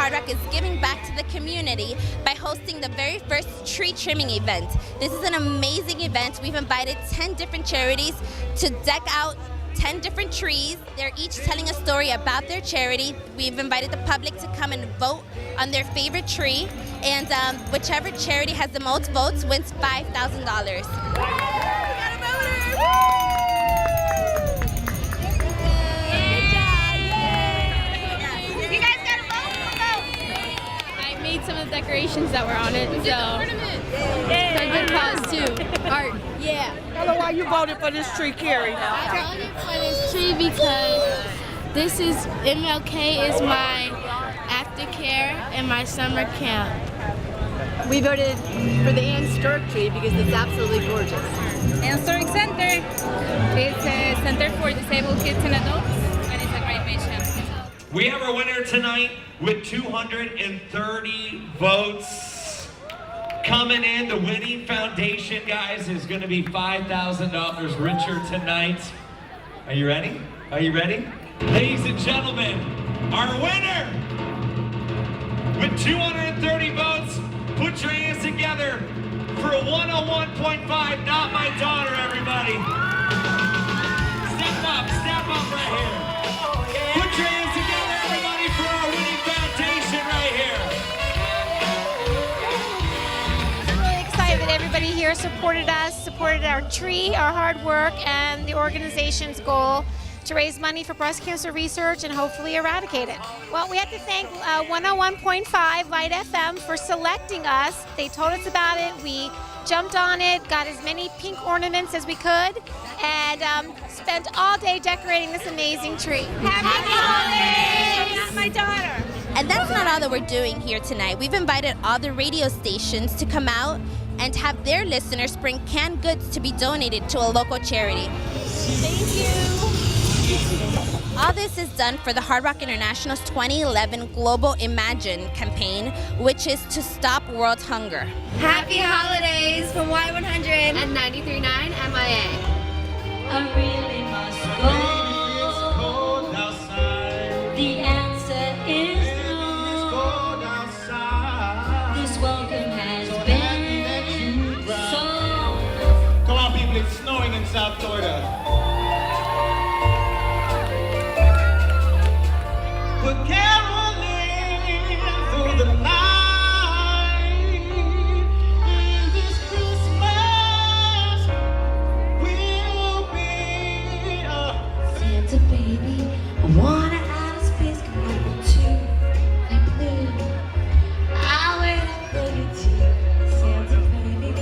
Hard Rock is giving back to the community by hosting the very first tree trimming event. This is an amazing event. We've invited 10 different charities to deck out 10 different trees. They're each telling a story about their charity. We've invited the public to come and vote on their favorite tree, and whichever charity has the most votes wins $5,000. Some of the decorations that were on it, so it's a good cause too. Art, yeah. Tell her why you voted for this tree, Carrie. I voted for this tree because this is MLK is my aftercare and my summer camp. We voted for the Ann Stork tree because it's absolutely gorgeous. Ann Stork Center. It's a center for disabled kids and adults, and it's a great mission. We have our winner tonight with 230 votes. Coming in, the winning foundation, guys, is going to be $5,000 richer tonight. Are you ready? Are you ready? Ladies and gentlemen, our winner with 230 votes, put your hands together for a 101.5, Not My Daughter, everybody. Step up right here. Put your hands together, everybody, for our winning foundation right here. I'm really excited that everybody here supported us, supported our tree, our hard work, and the organization's goal to raise money for breast cancer research and hopefully eradicate it. Well, we have to thank 101.5 Light FM for selecting us. They told us about it. We jumped on it, got as many pink ornaments as we could, and spent all day decorating this amazing tree. Happy holidays! Not my daughter. And that's not all that we're doing here tonight. We've invited all the radio stations to come out and have their listeners bring canned goods to be donated to a local charity. Thank you. All this is done for the Hard Rock International's 2011 Global Imagine campaign, which is to stop world hunger. Happy holidays from Y100 And 93.9 MIA. I really must go. It's cold outside. The answer is It's no. cold outside. This welcome has been so. Come on, people, it's snowing in South Florida. We're caroling through the night. In this Christmas will be Santa baby, I wanna outer space commitment to and blue. I'll wait up for you too. Santa baby,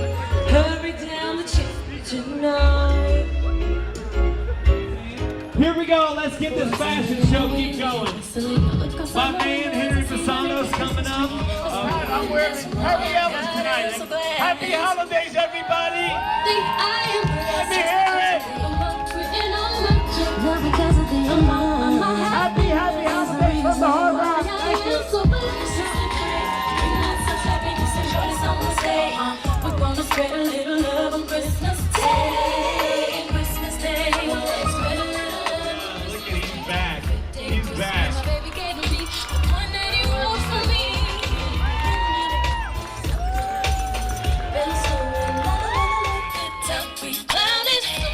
hurry down the chimney tonight. Here we go, let's get this fashion show keep going. My man Henry Fasano's coming up. I'm wearing Happy Elvis tonight. Happy holidays, everybody. Let me hear it. Happy holidays from the Hard Rock. Thank you. We're gonna spread a little love on Christmas Day. Christmas Day. Spread a little. Look at he's back. He's back.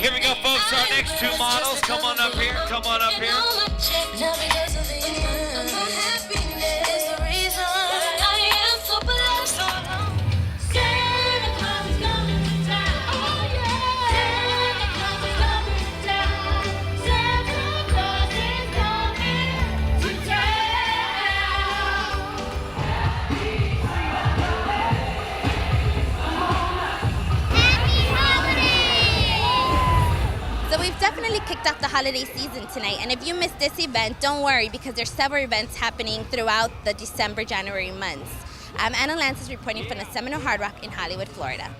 Here we go, folks. Our next two models. Come on up here. Come on up here. So we've definitely kicked off the holiday season tonight, and if you missed this event, don't worry because there's several events happening throughout the December, January months. Anna Lance is reporting from the Seminole Hard Rock in Hollywood, Florida.